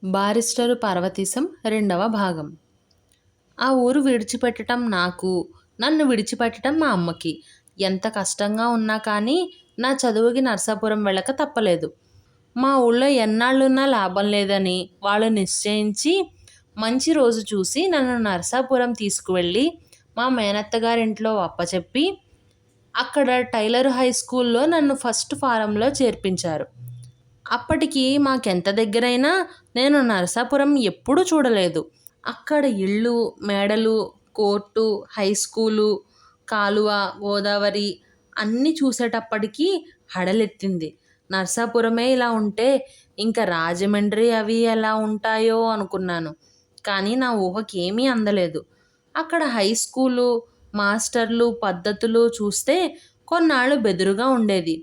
Barrister Parvateesam రెండవ భాగం. ఆ ఊరు విడిచిపెట్టటం నాకు, నన్ను విడిచిపెట్టటం మా అమ్మకి ఎంత కష్టంగా ఉన్నా కానీ నా చదువుకి నర్సాపురం వెళ్ళక తప్పలేదు. మా ఊళ్ళో ఎన్నాళ్ళున్నా లాభం లేదని వాళ్ళు నిశ్చయించి మంచి రోజు చూసి నన్ను నర్సాపురం తీసుకువెళ్ళి మా మేనత్తగారింట్లో అప్పచెప్పి అక్కడ టైలర్ హై స్కూల్లో నన్ను ఫస్ట్ ఫారంలో చేర్పించారు. అప్పటికి మాకెంత దగ్గరైనా నేను నరసాపురం ఎప్పుడూ చూడలేదు. అక్కడ ఇళ్ళు, మేడలు, కోర్టు, హై స్కూలు, కాలువ, గోదావరి అన్నీ చూసేటప్పటికి హడలెత్తింది. నరసాపురమే ఇలా ఉంటే ఇంక రాజమండ్రి అవి ఎలా ఉంటాయో అనుకున్నాను. కానీ నా ఊహకి ఏమీ అందలేదు. అక్కడ హై స్కూలు, మాస్టర్లు, పద్ధతులు చూస్తే కొన్నాళ్ళు బెదురుగా ఉండేది.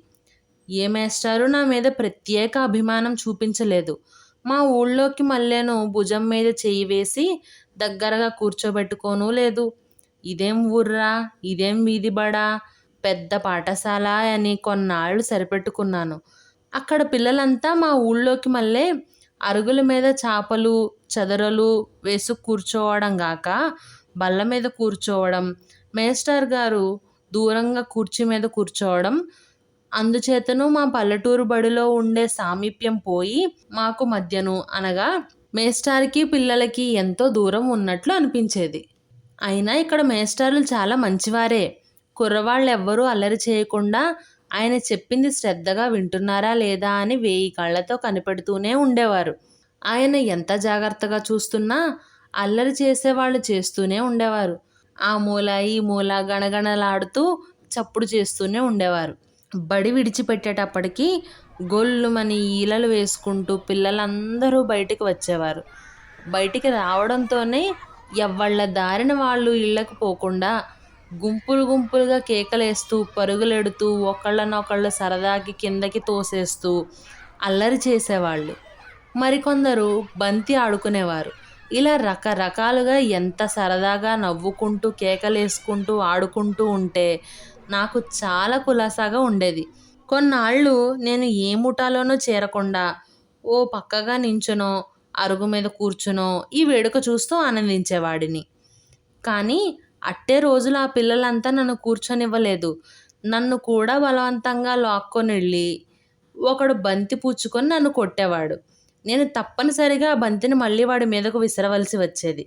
ఏ మేస్టారు నా మీద ప్రత్యేక అభిమానం చూపించలేదు. మా ఊళ్ళోకి మళ్ళేను భుజం మీద చెయ్యి వేసి దగ్గరగా కూర్చోబెట్టుకోనూ లేదు. ఇదేం ఊర్రా, ఇదేం వీధి బడా, పెద్ద పాఠశాల అని కొన్నాళ్ళు సరిపెట్టుకున్నాను. అక్కడ పిల్లలంతా మా ఊళ్ళోకి మళ్ళే అరుగుల మీద చాపలు, చదరలు వేసు కూర్చోవడం గాక బల్ల మీద కూర్చోవడం, మేస్టారు గారు దూరంగా కుర్చీ మీద కూర్చోవడం, అందుచేతను మా పల్లెటూరు బడిలో ఉండే సామీప్యం పోయి మాకు మధ్యను అనగా మేస్టారుకి పిల్లలకి ఎంతో దూరం ఉన్నట్లు అనిపించేది. అయినా ఇక్కడ మేస్టారులు చాలా మంచివారే. కుర్రవాళ్ళెవ్వరూ అల్లరి చేయకుండా ఆయన చెప్పింది శ్రద్ధగా వింటున్నారా లేదా అని 1000 కళ్ళతో కనిపెడుతూనే ఉండేవారు. ఆయన ఎంత జాగ్రత్తగా చూస్తున్నా అల్లరి చేసేవాళ్ళు చేస్తూనే ఉండేవారు. ఆ మూల ఈ మూల గణగణలాడుతూ చప్పుడు చేస్తూనే ఉండేవారు. బడి విడిచిపెట్టేటప్పటికి గొల్లుమని ఈలలు వేసుకుంటూ పిల్లలందరూ బయటికి వచ్చేవారు. బయటికి రావడంతోనే ఎవ్వళ్ళ దారిన వాళ్ళు ఇళ్ళకు పోకుండా గుంపులు గుంపులుగా కేకలేస్తూ పరుగులెడుతూ ఒకళ్ళనొకళ్ళు సరదాకి కిందకి తోసేస్తూ అల్లరి చేసేవాళ్ళు. మరికొందరు బంతి ఆడుకునేవారు. ఇలా రకరకాలుగా ఎంత సరదాగా నవ్వుకుంటూ కేకలేసుకుంటూ ఆడుకుంటూ ఉంటే నాకు చాలా కులాసాగా ఉండేది. కొన్నాళ్ళు నేను ఏ ముఠాలోనూ చేరకుండా ఓ పక్కగా నించునో, అరుగు మీద కూర్చునో ఈ వేడుక చూస్తూ ఆనందించేవాడిని. కానీ అట్టే రోజులు ఆ పిల్లలంతా నన్ను కూర్చొనివ్వలేదు. నన్ను కూడా బలవంతంగా లాక్కొనెళ్ళి ఒకడు బంతి పుచ్చుకొని నన్ను కొట్టేవాడు. నేను తప్పనిసరిగా ఆ బంతిని మళ్ళీ వాడి మీదకు విసరవలసి వచ్చేది.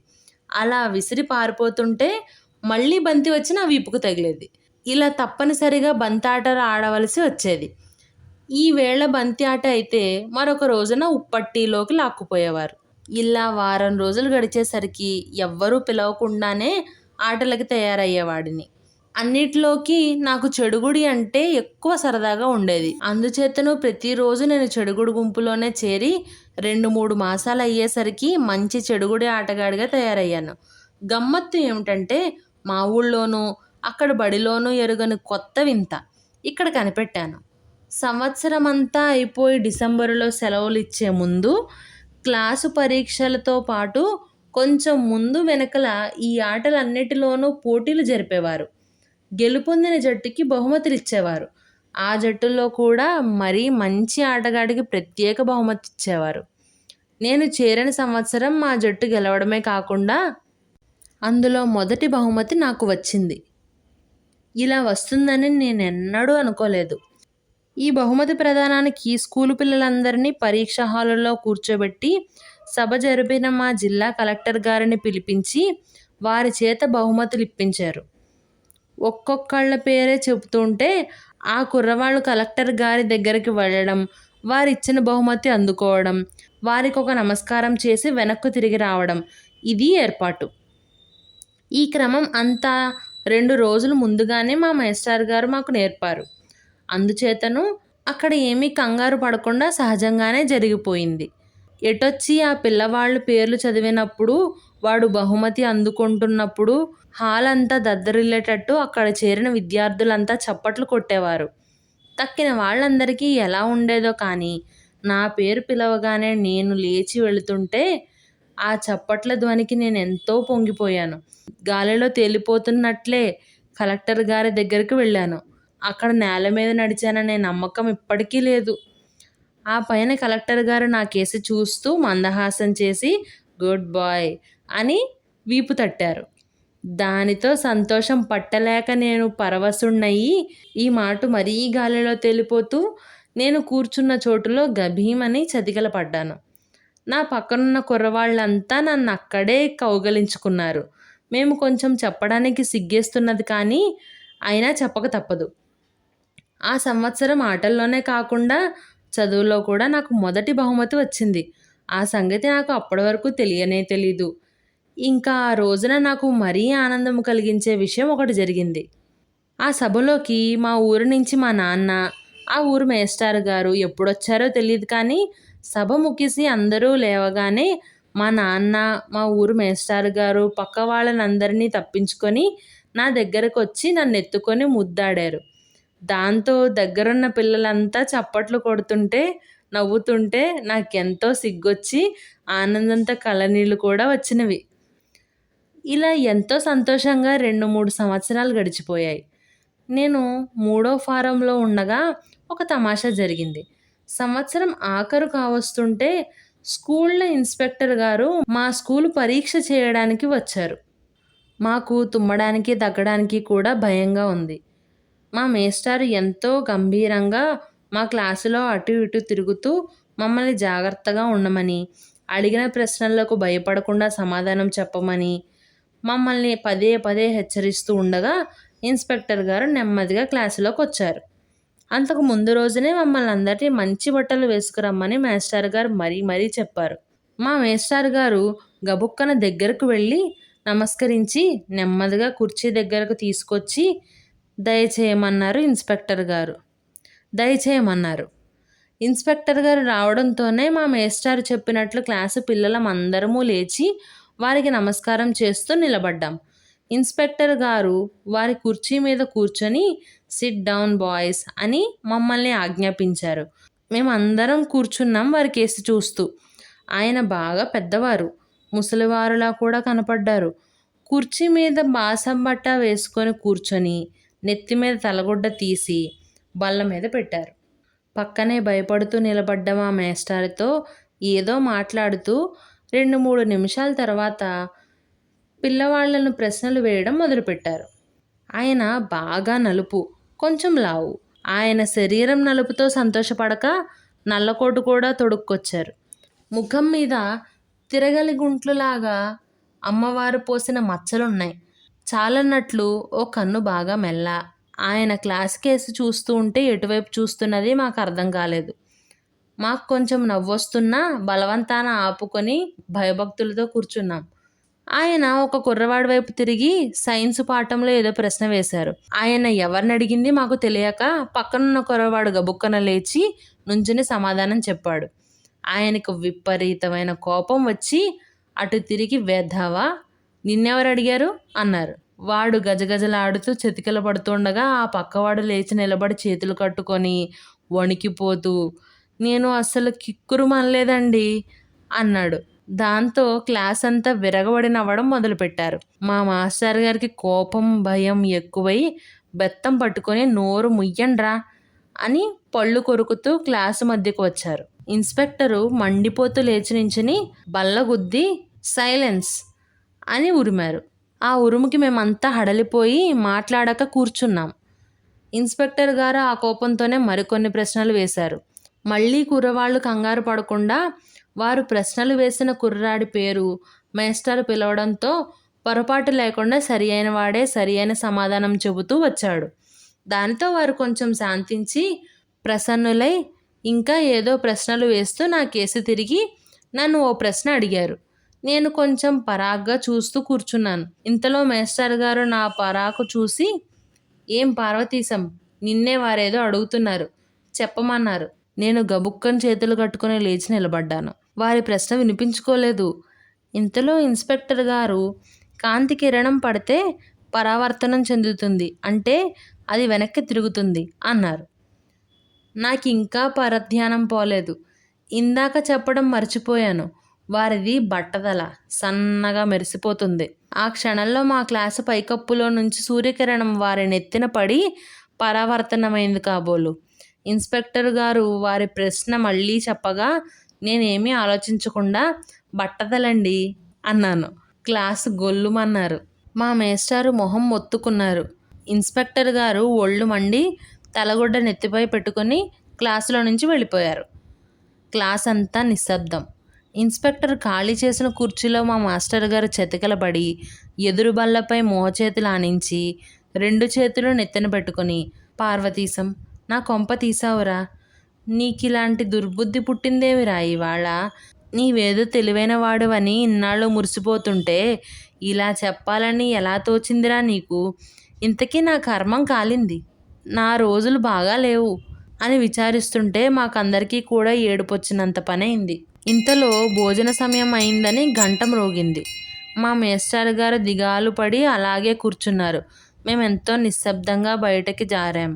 అలా విసిరి పారిపోతుంటే మళ్ళీ బంతి వచ్చి నా వీపుకు తగిలేది. ఇలా తప్పనిసరిగా బంతాట ఆడవలసి వచ్చేది. ఈ వేళ బంతి ఆట అయితే మరొక రోజున ఉప్పట్టిలోకి లాక్కుపోయేవారు. ఇలా వారం రోజులు గడిచేసరికి ఎవ్వరూ పిలవకుండానే ఆటలకి తయారయ్యేవాడిని. అన్నిటిలోకి నాకు చెడుగుడి అంటే ఎక్కువ సరదాగా ఉండేది. అందుచేతను ప్రతిరోజు నేను చెడుగుడు గుంపులోనే చేరి 2-3 మాసాలు అయ్యేసరికి మంచి చెడుగుడి ఆటగాడిగా తయారయ్యాను. గమ్మత్తు ఏమిటంటే మా ఊళ్ళోనూ అక్కడ బడిలోనూ ఎరుగని కొత్త వింత ఇక్కడ కనిపెట్టాను. సంవత్సరమంతా అయిపోయి డిసెంబరులో సెలవులు ఇచ్చే ముందు క్లాసు పరీక్షలతో పాటు కొంచెం ముందు వెనకల ఈ ఆటలన్నిటిలోనూ పోటీలు జరిపేవారు. గెలుపొందిన జట్టుకి బహుమతులు ఇచ్చేవారు. ఆ జట్టులో కూడా మరీ మంచి ఆటగాడికి ప్రత్యేక బహుమతి ఇచ్చేవారు. నేను చేరిన సంవత్సరం మా జట్టు గెలవడమే కాకుండా అందులో మొదటి బహుమతి నాకు వచ్చింది. ఇలా వస్తుందని నేనెన్నడూ అనుకోలేదు. ఈ బహుమతి ప్రదానానికి స్కూలు పిల్లలందరినీ పరీక్ష హాలులో కూర్చోబెట్టి సభ జరిపిన మా జిల్లా కలెక్టర్ గారిని పిలిపించి వారి చేత బహుమతులు ఇప్పించారు. ఒక్కొక్కళ్ళ పేరే చెబుతుంటే ఆ కుర్రవాళ్ళు కలెక్టర్ గారి దగ్గరికి వెళ్ళడం, వారిచ్చిన బహుమతి అందుకోవడం, వారికి ఒక నమస్కారం చేసి వెనక్కు తిరిగి రావడం ఇది ఏర్పాటు. ఈ క్రమం అంతా 2 రోజులు ముందుగానే మా మేస్టారు గారు మాకు నేర్పారు. అందుచేతను అక్కడ ఏమీ కంగారు పడకుండా సహజంగానే జరిగిపోయింది. ఎటొచ్చి ఆ పిల్లవాళ్ళు పేర్లు చదివినప్పుడు, వాడు బహుమతి అందుకుంటున్నప్పుడు హాల్ అంతా దద్దరిల్లేటట్టు అక్కడ చేరిన విద్యార్థులంతా చప్పట్లు కొట్టేవారు. తక్కిన వాళ్ళందరికీ ఎలా ఉండేదో కానీ నా పేరు పిలవగానే నేను లేచి వెళుతుంటే ఆ చప్పట్ల ధ్వనికి నేనెంతో పొంగిపోయాను. గాలిలో తేలిపోతున్నట్లే కలెక్టర్ గారి దగ్గరికి వెళ్ళాను. అక్కడ నేల మీద నడిచాననే నమ్మకం ఇప్పటికీ లేదు. ఆ పైన కలెక్టర్ గారు నా కేసి చూస్తూ మందహాసం చేసి గుడ్ బాయ్ అని వీపు తట్టారు. దానితో సంతోషం పట్టలేక నేను పరవశుణ్ణయి ఈ మాట మరీ గాలిలో తేలిపోతూ నేను కూర్చున్న చోటులో గభీమని చతికిల పడ్డాను. నా పక్కనున్న కుర్రవాళ్ళంతా నన్ను అక్కడే కౌగలించుకున్నారు. మేము కొంచెం చెప్పడానికి సిగ్గేస్తున్నది కానీ అయినా చెప్పక తప్పదు. ఆ సంవత్సరం ఆటల్లోనే కాకుండా చదువులో కూడా నాకు మొదటి బహుమతి వచ్చింది. ఆ సంగతి నాకు అప్పటి వరకు తెలియనే తెలీదు. ఇంకా ఆ రోజున నాకు మరీ ఆనందం కలిగించే విషయం ఒకటి జరిగింది. ఆ సభలోకి మా ఊరు నుంచి మా నాన్న, ఆ ఊరు మేస్టారు గారు ఎప్పుడొచ్చారో తెలీదు కానీ సభ ముగిసి అందరూ లేవగానే మా నాన్న, మా ఊరు మేస్టారు గారు పక్క వాళ్ళనందరినీ తప్పించుకొని నా దగ్గరకొచ్చి నన్నెత్తుకొని ముద్దాడారు. దాంతో దగ్గరున్న పిల్లలంతా చప్పట్లు కొడుతుంటే, నవ్వుతుంటే నాకెంతో సిగ్గొచ్చి ఆనందంతో కళ్ళనీళ్ళు కూడా వచ్చినవి. ఇలా ఎంతో సంతోషంగా 2, 3 సంవత్సరాలు గడిచిపోయాయి. నేను మూడో ఫారంలో ఉండగా ఒక తమాషా జరిగింది. సంవత్సరం ఆఖరు కావస్తుంటే స్కూల్‌లో ఇన్స్‌పెక్టర్ గారు మా స్కూలు పరీక్ష చేయడానికి వచ్చారు. మాకు తుమ్మడానికి, దగ్గడానికి కూడా భయంగా ఉంది. మా మేస్టారు ఎంతో గంభీరంగా మా క్లాసులో అటు ఇటు తిరుగుతూ మమ్మల్ని జాగ్రత్తగా ఉండమని, అడిగిన ప్రశ్నలకు భయపడకుండా సమాధానం చెప్పమని మమ్మల్ని పదే పదే హెచ్చరిస్తూ ఉండగా ఇన్స్‌పెక్టర్ గారు నెమ్మదిగా క్లాసులోకొచ్చారు. అంతకు ముందు రోజునే మమ్మల్ని అందరినీ మంచి బట్టలు వేసుకురమ్మని మేస్టారు గారు మరీ మరీ చెప్పారు. మా మేస్టారు గారు గబుక్కన దగ్గరకు వెళ్ళి నమస్కరించి నెమ్మదిగా కుర్చీ దగ్గరకు తీసుకొచ్చి దయచేయమన్నారు ఇన్స్‌పెక్టర్ గారు. దయచేయమన్నారు. ఇన్స్‌పెక్టర్ గారు రావడంతోనే మా మేస్టారు చెప్పినట్లు క్లాసు పిల్లలమందరమూ లేచి వారికి నమస్కారం చేస్తూ నిలబడ్డాం. ఇన్స్‌పెక్టర్ గారు వారి కుర్చీ మీద కూర్చొని సిట్ డౌన్ బాయ్స్ అని మమ్మల్ని ఆజ్ఞాపించారు. మేమందరం కూర్చున్నాం వారికేసి చూస్తూ. ఆయన బాగా పెద్దవారు. ముసలివారులా కూడా కనపడ్డారు. కుర్చీ మీద బాసం బట్ట వేసుకొని కూర్చొని నెత్తి మీద తలగుడ్డ తీసి బల్ల మీద పెట్టారు. పక్కనే భయపడుతూ నిలబడ్డ మా మేస్టారుతో ఏదో మాట్లాడుతూ 2, 3 నిమిషాల తర్వాత పిల్లవాళ్లను ప్రశ్నలు వేయడం మొదలుపెట్టారు. ఆయన బాగా నలుపు, కొంచెం లావు. ఆయన శరీరం నలుపుతో సంతోషపడక నల్లకోటు కూడా తొడుక్కొచ్చారు. ముఖం మీద తిరగలి గుంట్లులాగా అమ్మవారు పోసిన మచ్చలున్నాయి. చాలన్నట్లు ఓ కన్ను బాగా మెల్ల. ఆయన క్లాస్ కేసి చూస్తూ ఉంటే ఎటువైపు చూస్తున్నది మాకు అర్థం కాలేదు. మాకు కొంచెం నవ్వొస్తున్నా బలవంతాన ఆపుకొని భయభక్తులతో కూర్చున్నాం. ఆయన ఒక కుర్రవాడి వైపు తిరిగి సైన్సు పాఠంలో ఏదో ప్రశ్న వేశారు. ఆయన ఎవరిని అడిగింది మాకు తెలియక పక్కనున్న కుర్రవాడు గబుక్కన లేచి నుంచుని సమాధానం చెప్పాడు. ఆయనకు విపరీతమైన కోపం వచ్చి అటు తిరిగి వెధవా నిన్నెవరు అడిగారు అన్నారు. వాడు గజగజలాడుతూ చతికిల పడుతుండగా ఆ పక్కవాడు లేచి నిలబడి చేతులు కట్టుకొని వణికిపోతూ నేను అస్సలు కిక్కురుమనలేదండి అన్నాడు. దాంతో క్లాస్ అంతా విరగబడి నవ్వడం మొదలుపెట్టారు. మా మాస్టర్ గారికి కోపం భయం ఎక్కువై బెత్తం పట్టుకొని నోరు ముయ్యండ్రా అని పళ్ళు కొరుకుతూ క్లాసు మధ్యకు వచ్చారు. ఇన్స్‌పెక్టరు మండిపోతూ లేచి నించుని బల్లగుద్ది సైలెన్స్ అని ఉరిమారు. ఆ ఉరుముకి మేమంతా హడలిపోయి మాట్లాడక కూర్చున్నాం. ఇన్స్‌పెక్టర్ గారు ఆ కోపంతోనే మరికొన్ని ప్రశ్నలు వేశారు. మళ్ళీ కుర్రవాళ్ళు కంగారు పడకుండా వారు ప్రశ్నలు వేసిన కుర్రాడి పేరు మేస్టారు పిలవడంతో పొరపాటు లేకుండా సరి అయిన వాడే సరి అయిన సమాధానం చెబుతూ వచ్చాడు. దానితో వారు కొంచెం శాంతించి ప్రసన్నులై ఇంకా ఏదో ప్రశ్నలు వేస్తూ నా కేసి తిరిగి నన్ను ఓ ప్రశ్న అడిగారు. నేను కొంచెం పరాగ్గా చూస్తూ కూర్చున్నాను. ఇంతలో మేస్టారు గారు నా పరాకు చూసి ఏం పార్వతీశం నిన్నే వారేదో అడుగుతున్నారు చెప్పమన్నారు. నేను గబుక్కని చేతులు కట్టుకుని లేచి నిలబడ్డాను. వారి ప్రశ్న వినిపించుకోలేదు. ఇంతలో ఇన్స్‌పెక్టర్ గారు కాంతి కిరణం పడితే పరావర్తనం చెందుతుంది అంటే అది వెనక్కి తిరుగుతుంది అన్నారు. నాకింకా పరధ్యానం పోలేదు. ఇందాక చెప్పడం మర్చిపోయాను. వారిది బట్టతల సన్నగా మెరిసిపోతుంది. ఆ క్షణంలో మా క్లాసు పైకప్పులో నుంచి సూర్యకిరణం వారి నెత్తిన పడి పరావర్తనమైంది కాబోలు. ఇన్స్పెక్టర్ గారు వారి ప్రశ్న మళ్ళీ చెప్పగా నేనేమీ ఆలోచించకుండా బట్టతలండి అన్నాను. క్లాసు గొల్లుమన్నారు. మా మేస్టారు మొహం మొత్తుకున్నారు. ఇన్స్పెక్టర్ గారు ఒళ్ళు మండి తలగుడ్డ నెత్తిపై పెట్టుకొని క్లాసులో నుంచి వెళ్ళిపోయారు. క్లాస్ అంతా నిశ్శబ్దం. ఇన్స్పెక్టర్ ఖాళీ చేసిన కుర్చీలో మా మాస్టర్ గారు చతికిలబడి ఎదురు బల్లపై మోచేతులు ఆనించి 2 చేతులు నెత్తిన పెట్టుకొని, పార్వతీశం, నా కొంప తీసావురా, నీకిలాంటి దుర్బుద్ధి పుట్టిందేమిరా ఇవాళ? నీవేదో తెలివైన వాడివని ఇన్నాళ్ళు మురిసిపోతుంటే ఇలా చెప్పాలని ఎలా తోచిందిరా నీకు? ఇంతకీ నా కర్మం కాలింది, నా రోజులు బాగా లేవు అని విచారిస్తుంటే మాకందరికీ కూడా ఏడుపొచ్చినంత పనైంది. ఇంతలో భోజన సమయం అయిందని గంట మ్రోగింది. మా మేస్టారు గారు దిగాలు పడి అలాగే కూర్చున్నారు. మేమెంతో నిశ్శబ్దంగా బయటకి జారాం.